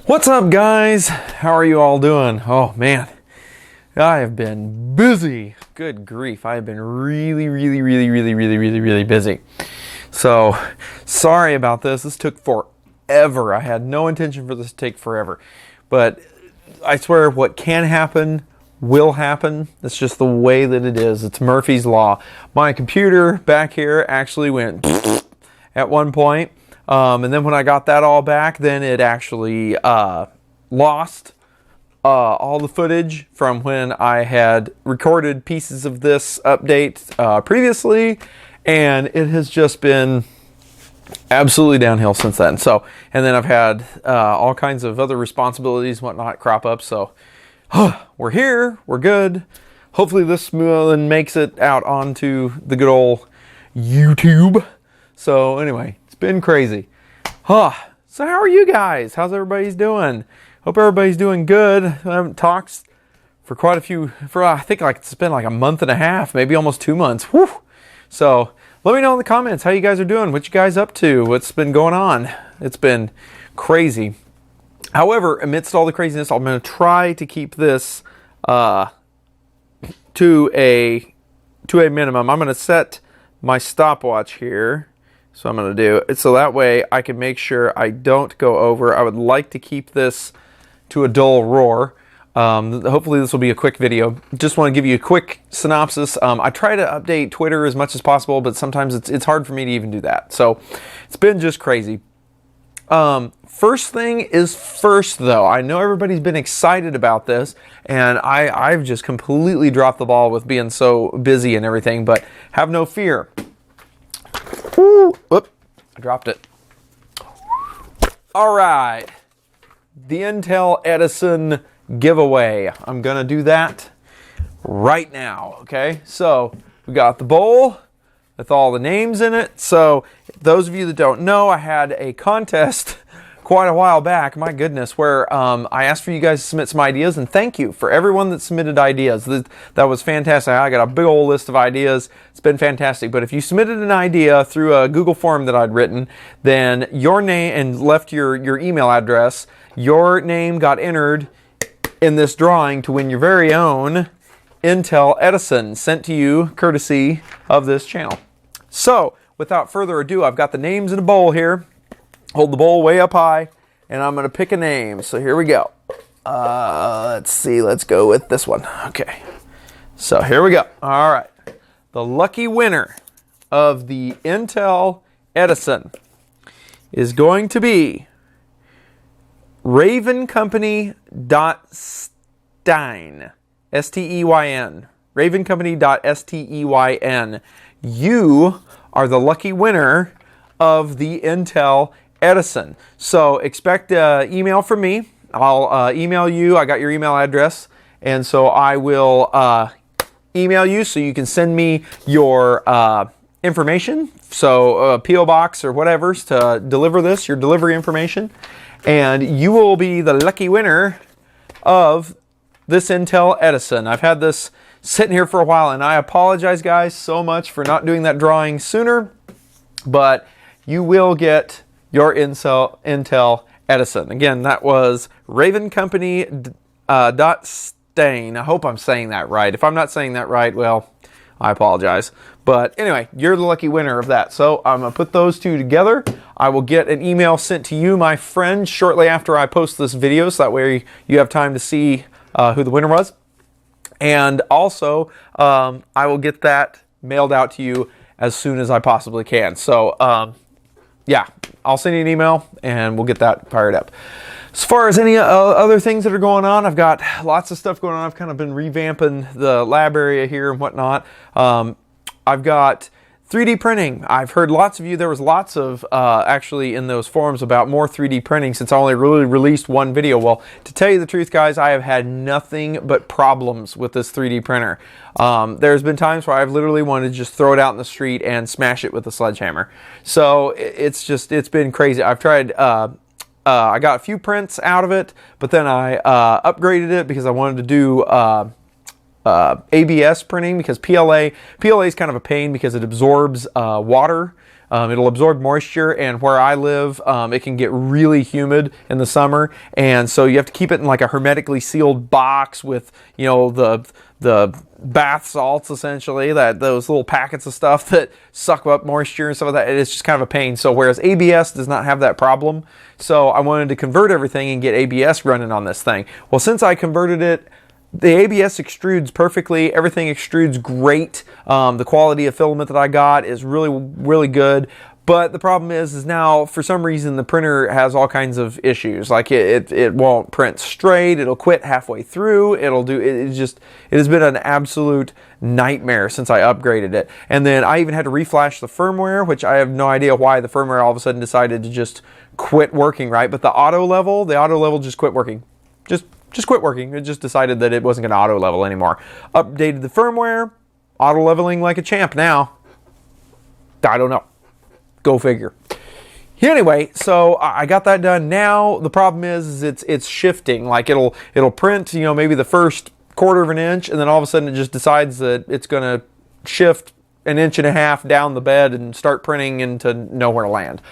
What's up, guys? How are you all doing? Oh man, I have been busy. Good grief, I have been really busy. So sorry about this. This took forever. I had no intention for this to take forever, but I swear what can happen will happen. That's just the way that it is. It's Murphy's Law. My computer back here actually went at one point. And then when I got that all back, then it actually lost all the footage from when I had recorded pieces of this update previously, and it has just been absolutely downhill since then. So, and then I've had all kinds of other responsibilities and whatnot crop up. So, we're here, we're good. Hopefully this one makes it out onto the good old YouTube. So anyway, been crazy. So how are you guys? How's everybody's doing? Hope everybody's doing good. I haven't talked for quite a few, I think like it's been like a month and a half, maybe almost 2 months. Whew. So let me know in the comments how you guys are doing. What you guys up to? What's been going on? It's been crazy. However, amidst all the craziness, I'm going to try to keep this to a minimum. I'm going to set my stopwatch here. So I'm going to do it so that way I can make sure I don't go over. I would like to keep this to a dull roar. Hopefully this will be a quick video. Just want to give you a quick synopsis. I try to update Twitter as much as possible, but sometimes it's hard for me to even do that. So it's been just crazy. First thing is first, though. I know everybody's been excited about this, and I've just completely dropped the ball with being so busy and everything, but have no fear. Whoop, I dropped it. All right. The Intel Edison giveaway. I'm going to do that right now, okay? So we got the bowl with all the names in it. So those of you that don't know, I had a contest quite a while back, my goodness, where I asked for you guys to submit some ideas, and thank you for everyone that submitted ideas. That was fantastic. I got a big old list of ideas. It's been fantastic. But if you submitted an idea through a Google form that I'd written, then your name and left your email address, your name got entered in this drawing to win your very own Intel Edison sent to you courtesy of this channel. So without further ado, I've got the names in a bowl here. Hold the bowl way up high, and I'm going to pick a name. So here we go. Let's see. Let's go with this one. Okay. So here we go. All right. The lucky winner of the Intel Edison is going to be ravencompany.stein. S-T-E-Y-N. ravencompany.steyn. You are the lucky winner of the Intel Edison. So expect an email from me. I'll email you. I got your email address, and so I will email you so you can send me your information. So P.O. box or whatever to deliver this, your delivery information, and you will be the lucky winner of this Intel Edison. I've had this sitting here for a while, and I apologize, guys, so much for not doing that drawing sooner, but you will get your Intel Edison. Again, that was ravencompany.stein. I hope I'm saying that right. If I'm not saying that right, well, I apologize. But anyway, you're the lucky winner of that. So I'm going to put those two together. I will get an email sent to you, my friend, shortly after I post this video, so that way you have time to see who the winner was. And also, I will get that mailed out to you as soon as I possibly can. So, yeah, I'll send you an email and we'll get that fired up. As far as any other things that are going on, I've got lots of stuff going on. I've kind of been revamping the lab area here and whatnot. I've got 3D printing. I've heard lots of you, there was lots of actually in those forums about more 3D printing since I only really released one video. Well, to tell you the truth, guys, I have had nothing but problems with this 3D printer. There's been times where I've literally wanted to just throw it out in the street and smash it with a sledgehammer. So it's been crazy. I've tried, I got a few prints out of it, but then I upgraded it because I wanted to do ABS printing, because PLA is kind of a pain because it absorbs water It'll absorb moisture, and where I live, it can get really humid in the summer, and so you have to keep it in like a hermetically sealed box with, you know, the bath salts, essentially, those little packets of stuff that suck up moisture and stuff like that. It's just kind of a pain. So whereas ABS does not have that problem, so I wanted to convert everything and get ABS running on this thing. Well, since I converted it, the ABS extrudes perfectly. Everything extrudes great. The quality of filament that I got is really, really good. But the problem is now, for some reason, the printer has all kinds of issues. Like it won't print straight. It'll quit halfway through. It has been an absolute nightmare since I upgraded it. And then I even had to reflash the firmware, which I have no idea why the firmware all of a sudden decided to just quit working, right? But the auto level just quit working. Just quit working. It just decided that it wasn't going to auto level anymore. Updated the firmware, auto leveling like a champ now. I don't know. Go figure. Anyway, so I got that done. Now the problem is it's shifting. Like it'll print, you know, maybe the first quarter of an inch, and then all of a sudden it just decides that it's going to shift an inch and a half down the bed and start printing into nowhere to land.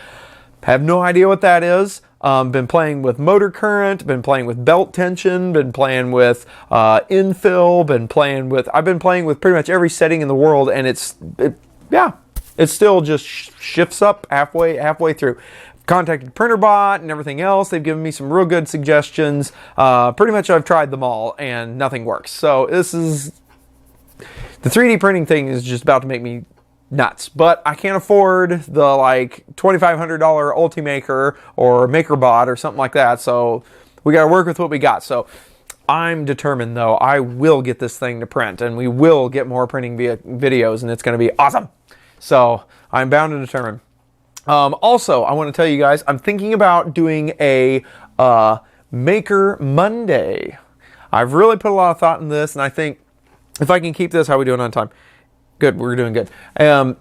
Have no idea what that is. Been playing with motor current, been playing with belt tension, been playing with infill, I've been playing with pretty much every setting in the world, and it still just shifts up halfway through. Contacted PrinterBot and everything else. They've given me some real good suggestions. Pretty much I've tried them all and nothing works. So the 3D printing thing is just about to make me nuts, but I can't afford the like $2,500 Ultimaker or MakerBot or something like that, so we got to work with what we got. So I'm determined, though, I will get this thing to print, and we will get more printing videos, and it's going to be awesome. So I'm bound and determined. Also, I want to tell you guys, I'm thinking about doing a Maker Monday. I've really put a lot of thought in this, and I think if I can keep this, how are we doing on time? Good, we're doing good.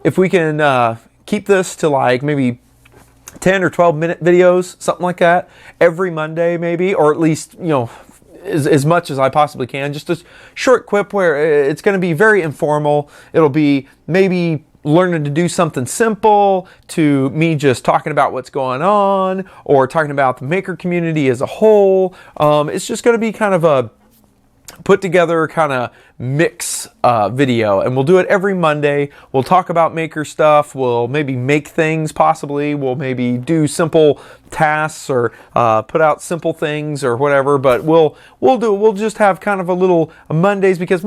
If we can keep this to like maybe 10 or 12 minute videos, something like that, every Monday maybe, or at least, you know, as much as I possibly can. Just a short quip where it's going to be very informal. It'll be maybe learning to do something simple, to me just talking about what's going on, or talking about the maker community as a whole. It's just going to be kind of a put together kind of mix video, and we'll do it every Monday. We'll talk about maker stuff. We'll maybe make things, possibly. We'll maybe do simple tasks or put out simple things or whatever, but we'll just have kind of a little Mondays, because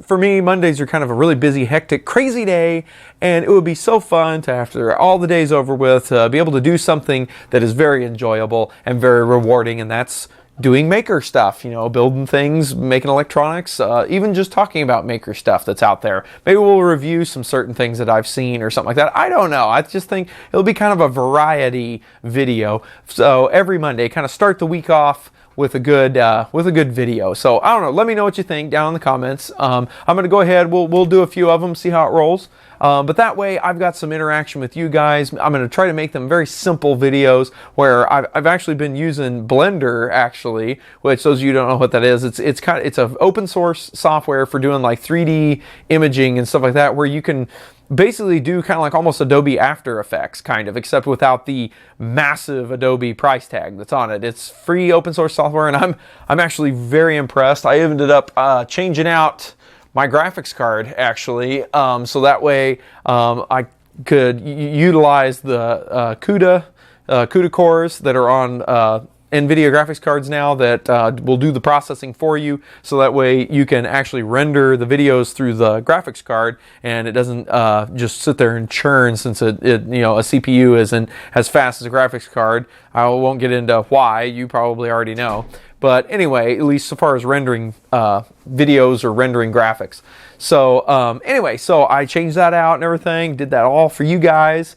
for me, Mondays are kind of a really busy, hectic, crazy day, and it would be so fun to, after all the day's over with, be able to do something that is very enjoyable and very rewarding, and that's doing maker stuff, you know, building things, making electronics, even just talking about maker stuff that's out there. Maybe we'll review some certain things that I've seen or something like that. I don't know. I just think it'll be kind of a variety video. So every Monday, kind of start the week off with a good video. So I don't know. Let me know what you think down in the comments. I'm going to go ahead. We'll do a few of them, see how it rolls. But that way I've got some interaction with you guys. I'm going to try to make them very simple videos where I've actually been using Blender, actually, which those of you who don't know what that is, it's an open source software for doing like 3D imaging and stuff like that, where you can basically do kind of like almost Adobe After Effects, kind of, except without the massive Adobe price tag that's on it. It's free open source software, and I'm actually very impressed. I ended up changing out my graphics card, actually, so that way I could utilize the CUDA cores that are on NVIDIA graphics cards now that will do the processing for you, so that way you can actually render the videos through the graphics card, and it doesn't just sit there and churn, since it you know, a CPU isn't as fast as a graphics card. I won't get into why, you probably already know. But anyway, at least so far as rendering videos or rendering graphics. So anyway, so I changed that out and everything, did that all for you guys.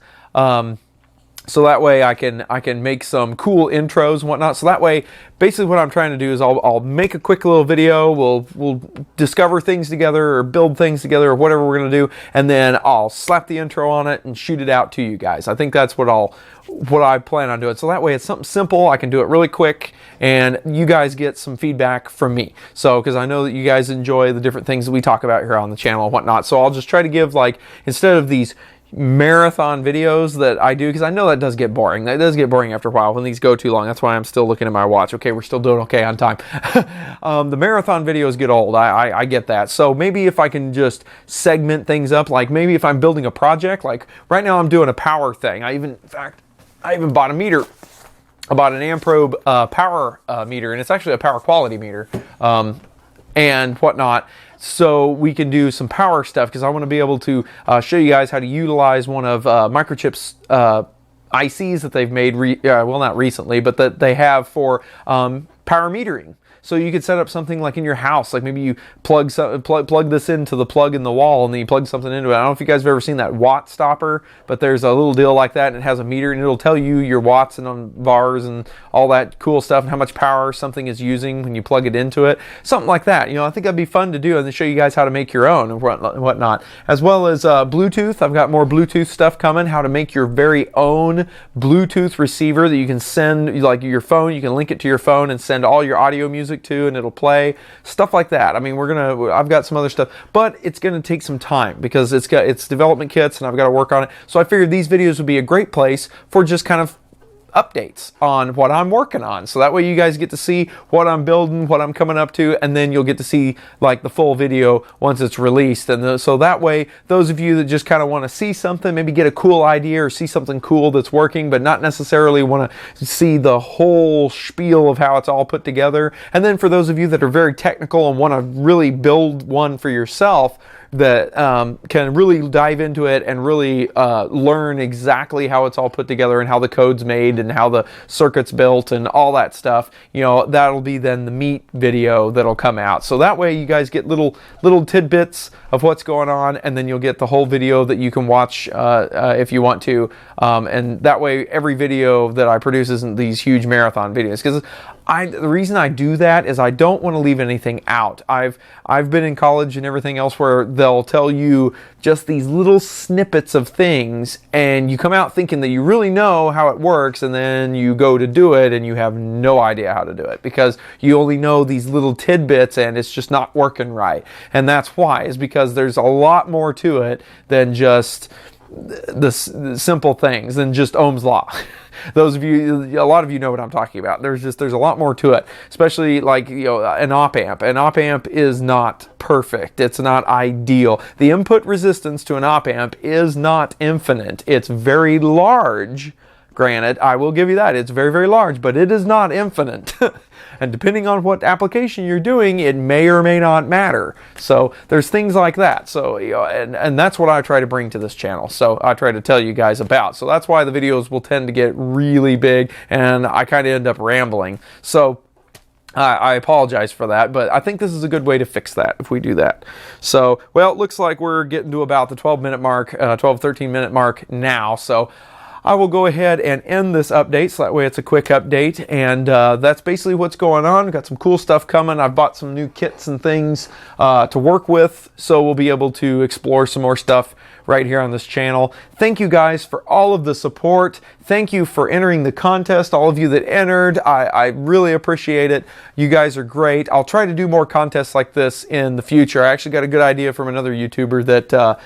So that way I can make some cool intros and whatnot. So that way, basically what I'm trying to do is I'll make a quick little video. We'll discover things together or build things together or whatever we're gonna do, and then I'll slap the intro on it and shoot it out to you guys. I think that's what I plan on doing. So that way it's something simple. I can do it really quick, and you guys get some feedback from me. So, because I know that you guys enjoy the different things that we talk about here on the channel and whatnot. So I'll just try to give, like, instead of these marathon videos that I do, because I know that does get boring. That does get boring after a while when these go too long. That's why I'm still looking at my watch. Okay, we're still doing okay on time. The marathon videos get old. I get that. So maybe if I can just segment things up, like maybe if I'm building a project, like right now I'm doing a power thing. In fact, I even bought a meter. I bought an Amprobe power meter, and it's actually a power quality meter and whatnot. So we can do some power stuff, because I want to be able to show you guys how to utilize one of Microchip's ICs that they've made, well, not recently, but that they have for power metering. So you could set up something like in your house, like maybe you plug this into the plug in the wall, and then you plug something into it. I don't know if you guys have ever seen that watt stopper, but there's a little deal like that, and it has a meter, and it'll tell you your watts and on bars and all that cool stuff, and how much power something is using when you plug it into it. Something like that. I think that'd be fun to do, and to show you guys how to make your own and whatnot. As well as Bluetooth. I've got more Bluetooth stuff coming, how to make your very own Bluetooth receiver that you can send, like your phone, you can link it to your phone and send all your audio music to, and it'll play stuff like that. I mean, I've got some other stuff, but it's gonna take some time, because it's development kits, and I've got to work on it. So I figured these videos would be a great place for just kind of updates on what I'm working on, so that way you guys get to see what I'm building, what I'm coming up to, and then you'll get to see like the full video once it's released. And so that way, those of you that just kind of want to see something, maybe get a cool idea or see something cool that's working, but not necessarily want to see the whole spiel of how it's all put together. And then for those of you that are very technical and want to really build one for yourself, that can really dive into it and really learn exactly how it's all put together, and how the code's made, and how the circuit's built, and all that stuff. That'll be then the meat video that'll come out. So that way you guys get little tidbits of what's going on, and then you'll get the whole video that you can watch if you want to. And that way every video that I produce isn't these huge marathon videos, because the reason I do that is I don't want to leave anything out. I've been in college and everything else where they'll tell you just these little snippets of things, and you come out thinking that you really know how it works, and then you go to do it and you have no idea how to do it, because you only know these little tidbits and it's just not working right. And that's why, is because there's a lot more to it than just the simple things, than just Ohm's law. Those of you, a lot of you know what I'm talking about. There's a lot more to it, especially like an op amp. An op amp is not perfect. It's not ideal. The input resistance to an op amp is not infinite. It's very large. Granted, I will give you that. It's very, very large, but it is not infinite. And depending on what application you're doing, it may or may not matter. So there's things like that. So, and that's what I try to bring to this channel. So I try to tell you guys about. So that's why the videos will tend to get really big, and I kind of end up rambling. So I apologize for that, but I think this is a good way to fix that if we do that. So, well, it looks like we're getting to about the 12-minute mark, 13-minute mark now. So I will go ahead and end this update, so that way it's a quick update, and that's basically what's going on. We've got some cool stuff coming. I've bought some new kits and things to work with, so we'll be able to explore some more stuff right here on this channel. Thank you guys for all of the support. Thank you for entering the contest, all of you that entered. I really appreciate it. You guys are great. I'll try to do more contests like this in the future. I actually got a good idea from another YouTuber that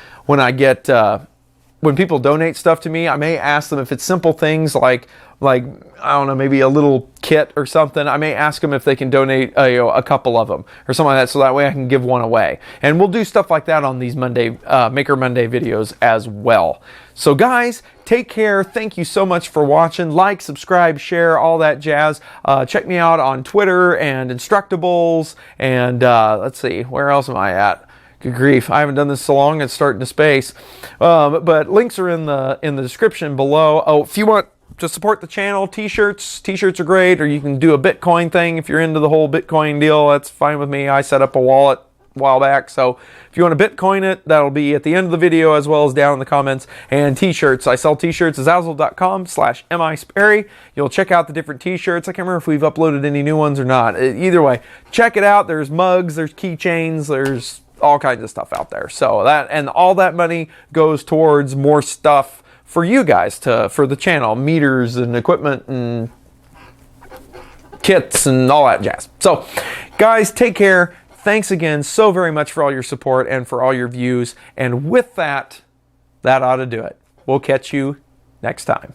when people donate stuff to me, I may ask them if it's simple things like I don't know, maybe a little kit or something. I may ask them if they can donate a couple of them or something like that, so that way I can give one away. And we'll do stuff like that on these Maker Monday videos as well. So guys, take care. Thank you so much for watching. Like, subscribe, share, all that jazz. Check me out on Twitter and Instructables. And let's see, where else am I at? Good grief, I haven't done this so long, it's starting to space. But links are in the description below. Oh, if you want to support the channel, t-shirts are great, or you can do a Bitcoin thing if you're into the whole Bitcoin deal. That's fine with me. I set up a wallet a while back, so if you want to Bitcoin it, that'll be at the end of the video as well as down in the comments. And t-shirts, I sell t-shirts at Zazzle.com/misperry. You'll check out the different t-shirts. I can't remember if we've uploaded any new ones or not. Either way, check it out. There's mugs, there's keychains, there's all kinds of stuff out there. So that, and all that money goes towards more stuff for you guys, for the channel, meters and equipment and kits and all that jazz. So guys, take care. Thanks again so very much for all your support and for all your views. And with that, That ought to do it. We'll catch you next time.